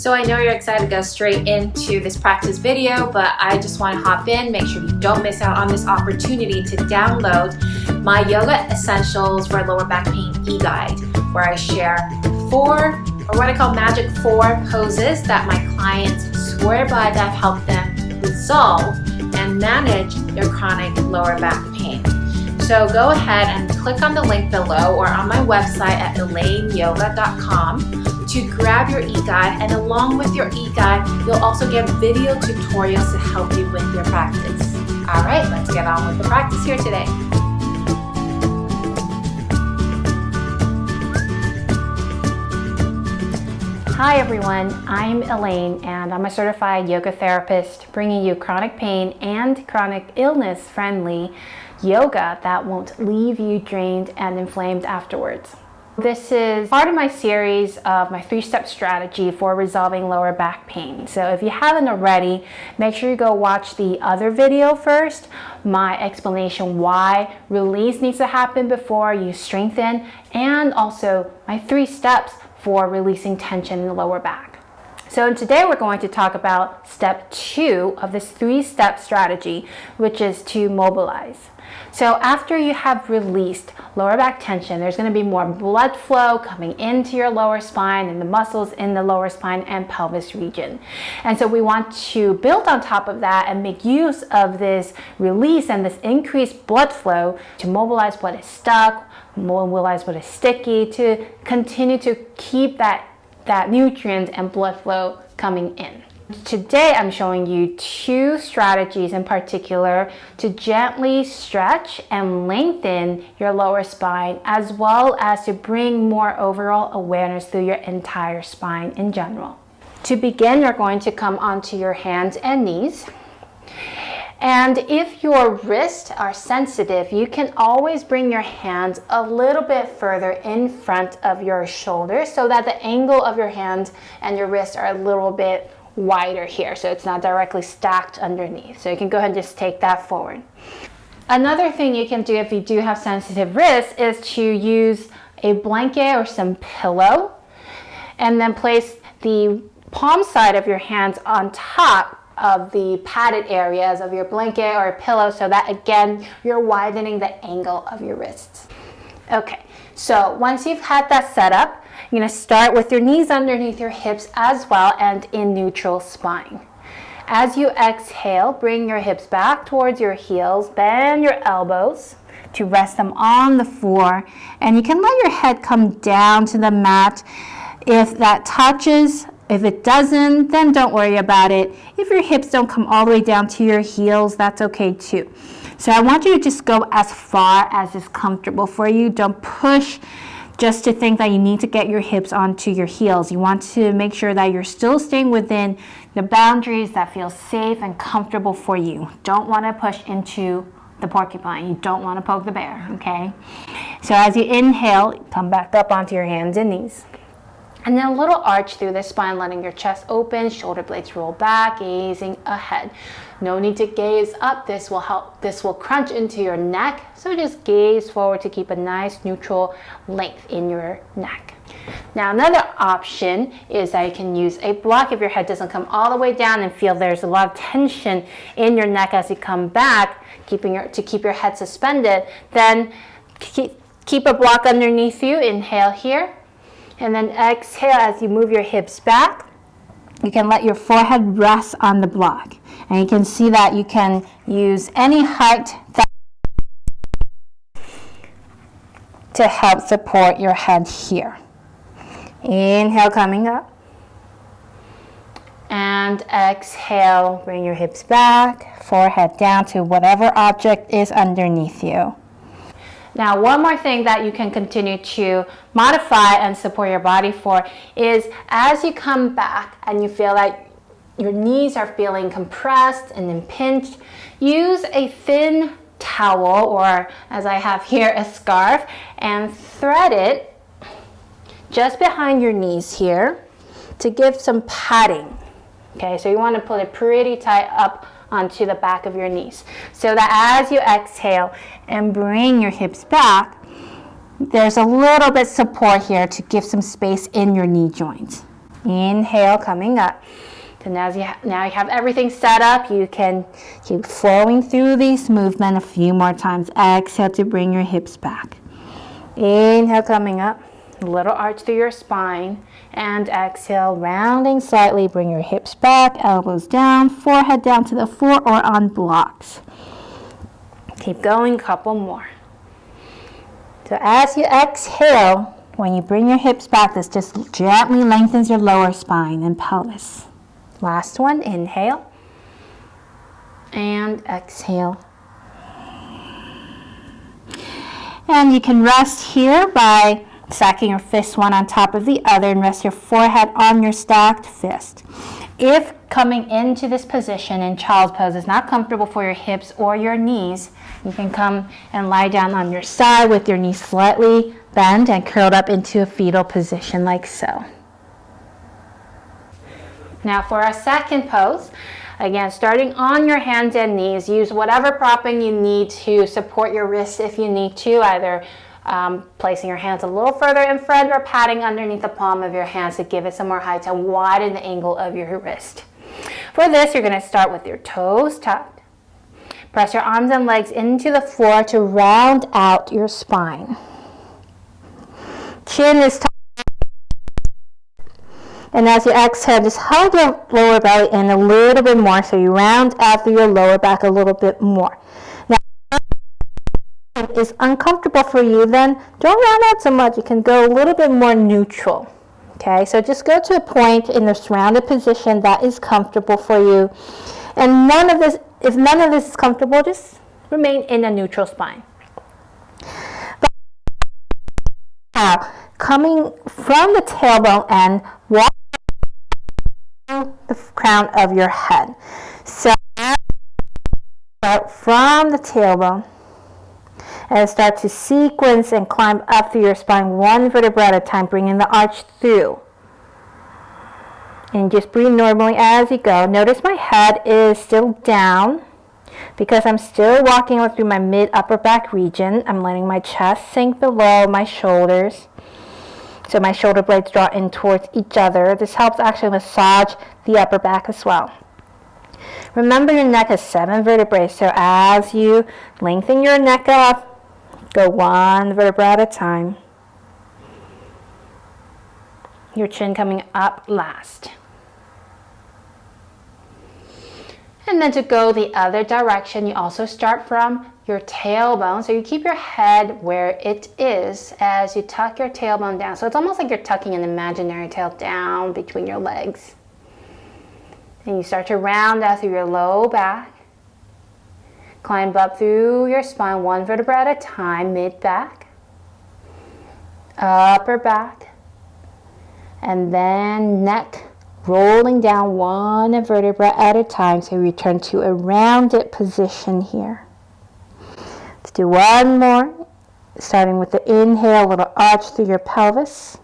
So I know you're excited to go straight into this practice video, but I just want to hop in, make sure you don't miss out on this opportunity to download my Yoga Essentials for Lower Back Pain e-guide, where I share 4, or what I call magic 4 poses that my clients swear by that have helped them resolve and manage their chronic lower back pain. So go ahead and click on the link below or on my website at elaineyoga.com to grab your e-guide, and along with your e-guide, you'll also get video tutorials to help you with your practice. All right, let's get on with the practice here today. Hi everyone, I'm Elaine and I'm a certified yoga therapist bringing you chronic pain and chronic illness friendly yoga that won't leave you drained and inflamed afterwards. This is part of my series of my 3-step strategy for resolving lower back pain. So if you haven't already, make sure you go watch the other video first, my explanation why release needs to happen before you strengthen, and also my 3 steps for releasing tension in the lower back. So today we're going to talk about step 2 of this 3-step strategy, which is to mobilize. So after you have released lower back tension, there's going to be more blood flow coming into your lower spine and the muscles in the lower spine and pelvis region. And so we want to build on top of that and make use of this release and this increased blood flow to mobilize what is stuck, mobilize what is sticky, to continue to keep that nutrient and blood flow coming in. Today I'm showing you 2 strategies in particular to gently stretch and lengthen your lower spine, as well as to bring more overall awareness through your entire spine in general. To begin, you're going to come onto your hands and knees. And if your wrists are sensitive, you can always bring your hands a little bit further in front of your shoulders so that the angle of your hands and your wrists are a little bit wider here, so it's not directly stacked underneath. So you can go ahead and just take that forward. Another thing you can do if you do have sensitive wrists is to use a blanket or some pillow and then place the palm side of your hands on top of the padded areas of your blanket or pillow, so that again you're widening the angle of your wrists. Okay, so once you've had that set up, you're going to start with your knees underneath your hips as well and in neutral spine. As you exhale, bring your hips back towards your heels, bend your elbows to rest them on the floor, and you can let your head come down to the mat if that touches. If it doesn't, then don't worry about it. If your hips don't come all the way down to your heels, that's okay too. So I want you to just go as far as is comfortable for you. Don't push just to think that you need to get your hips onto your heels. You want to make sure that you're still staying within the boundaries that feel safe and comfortable for you. Don't want to push into the porcupine. You don't want to poke the bear, okay? So as you inhale, come back up onto your hands and knees. And then a little arch through the spine, letting your chest open, shoulder blades roll back, gazing ahead. No need to gaze up. This will help. This will crunch into your neck. So just gaze forward to keep a nice neutral length in your neck. Now another option is that you can use a block if your head doesn't come all the way down and feel there's a lot of tension in your neck as you come back, to keep your head suspended. Then keep a block underneath you. Inhale here. And then exhale as you move your hips back. You can let your forehead rest on the block. And you can see that you can use any height to help support your head here. Inhale, coming up. And exhale, bring your hips back, forehead down to whatever object is underneath you. Now, one more thing that you can continue to modify and support your body for is as you come back and you feel like your knees are feeling compressed and impinged, use a thin towel, or as I have here, a scarf, and thread it just behind your knees here to give some padding. Okay, so you want to pull it pretty tight up onto the back of your knees, so that as you exhale and bring your hips back, there's a little bit support here to give some space in your knee joints. Inhale, coming up. So now you have everything set up. You can keep flowing through this movement a few more times. Exhale to bring your hips back. Inhale, coming up. A little arch through your spine. And exhale, rounding slightly. Bring your hips back, elbows down, forehead down to the floor or on blocks. Keep going, couple more. So as you exhale, when you bring your hips back, this just gently lengthens your lower spine and pelvis. Last one, inhale. And exhale. And you can rest here by stacking your fists one on top of the other and rest your forehead on your stacked fist. If coming into this position in child's pose is not comfortable for your hips or your knees, you can come and lie down on your side with your knees slightly bent and curled up into a fetal position like so. Now for our second pose, again, starting on your hands and knees, use whatever propping you need to support your wrists if you need to, either placing your hands a little further in front or patting underneath the palm of your hands to give it some more height to widen the angle of your wrist. For this, you're going to start with your toes tucked. Press your arms and legs into the floor to round out your spine. Chin is tucked. And as you exhale, just hug your lower belly in a little bit more so you round out through your lower back a little bit more. Now, if it is uncomfortable for you, then don't round out so much. You can go a little bit more neutral. Okay, so just go to a point in the surrounded position that is comfortable for you. And if none of this is comfortable, just remain in a neutral spine. But now, coming from the tailbone and walk the crown of your head. So start from the tailbone and start to sequence and climb up through your spine one vertebra at a time, bringing the arch through. And just breathe normally as you go. Notice my head is still down because I'm still walking through my mid-upper back region. I'm letting my chest sink below my shoulders. So my shoulder blades draw in towards each other. This helps actually massage the upper back as well. Remember, your neck has 7 vertebrae, so as you lengthen your neck up, go one vertebra at a time. Your chin coming up last. And then to go the other direction, you also start from your tailbone. So you keep your head where it is as you tuck your tailbone down. So it's almost like you're tucking an imaginary tail down between your legs. And you start to round out through your low back. Climb up through your spine one vertebra at a time, mid-back, upper back, and then neck rolling down one vertebra at a time. So return to a rounded position here. Let's do one more. Starting with the inhale, a little arch through your pelvis.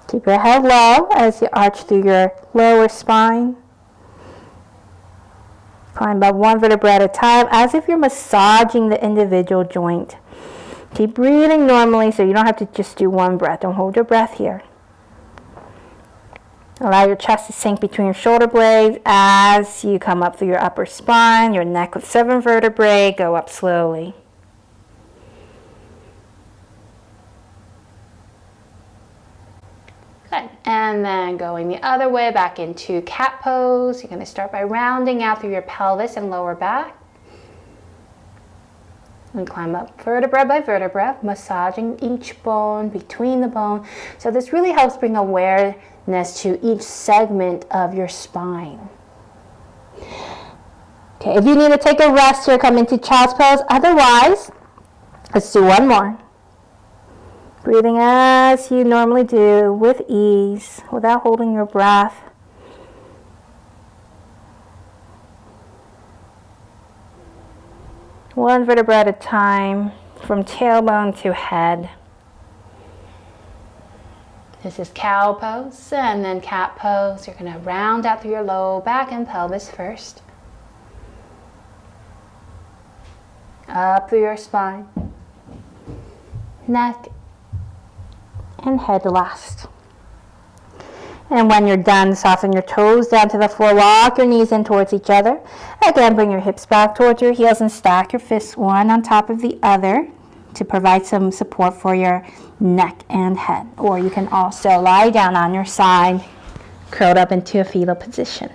Keep your head low as you arch through your lower spine. Climb up one vertebra at a time as if you're massaging the individual joint. Keep breathing normally so you don't have to just do one breath. Don't hold your breath here. Allow your chest to sink between your shoulder blades as you come up through your upper spine. Your neck with 7 vertebrae, go up slowly. Good. And then going the other way back into cat pose. You're going to start by rounding out through your pelvis and lower back. And climb up vertebra by vertebra, massaging each bone between the bone. So this really helps bring awareness to each segment of your spine. Okay, if you need to take a rest here, come into child's pose. Otherwise, let's do one more. Breathing as you normally do with ease, without holding your breath. One vertebra at a time, from tailbone to head. This is cow pose and then cat pose. You're going to round out through your low back and pelvis first. Up through your spine, neck, and head last. And when you're done, soften your toes down to the floor. Walk your knees in towards each other. Again, bring your hips back towards your heels and stack your fists one on top of the other to provide some support for your neck and head. Or you can also lie down on your side, curled up into a fetal position.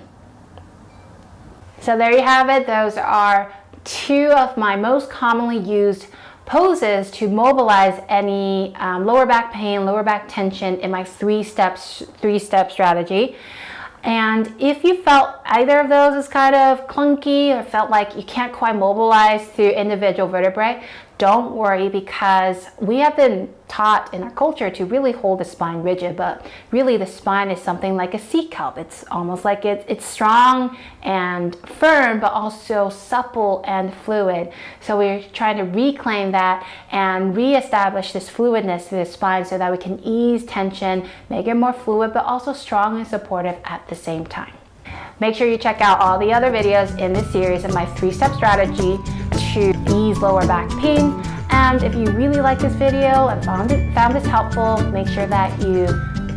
So there you have it. Those are two of my most commonly used poses to mobilize any lower back pain, lower back tension in my three-step strategy. And if you felt either of those is kind of clunky or felt like you can't quite mobilize through individual vertebrae, don't worry, because we have been taught in our culture to really hold the spine rigid, but really the spine is something like a sea kelp. It's almost like it's strong and firm, but also supple and fluid. So we're trying to reclaim that and reestablish this fluidness to the spine so that we can ease tension, make it more fluid, but also strong and supportive at the same time. Make sure you check out all the other videos in this series of my three-step strategy to ease lower back pain. And if you really like this video and found this helpful, make sure that you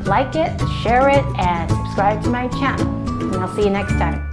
like it, share it, and subscribe to my channel. And I'll see you next time.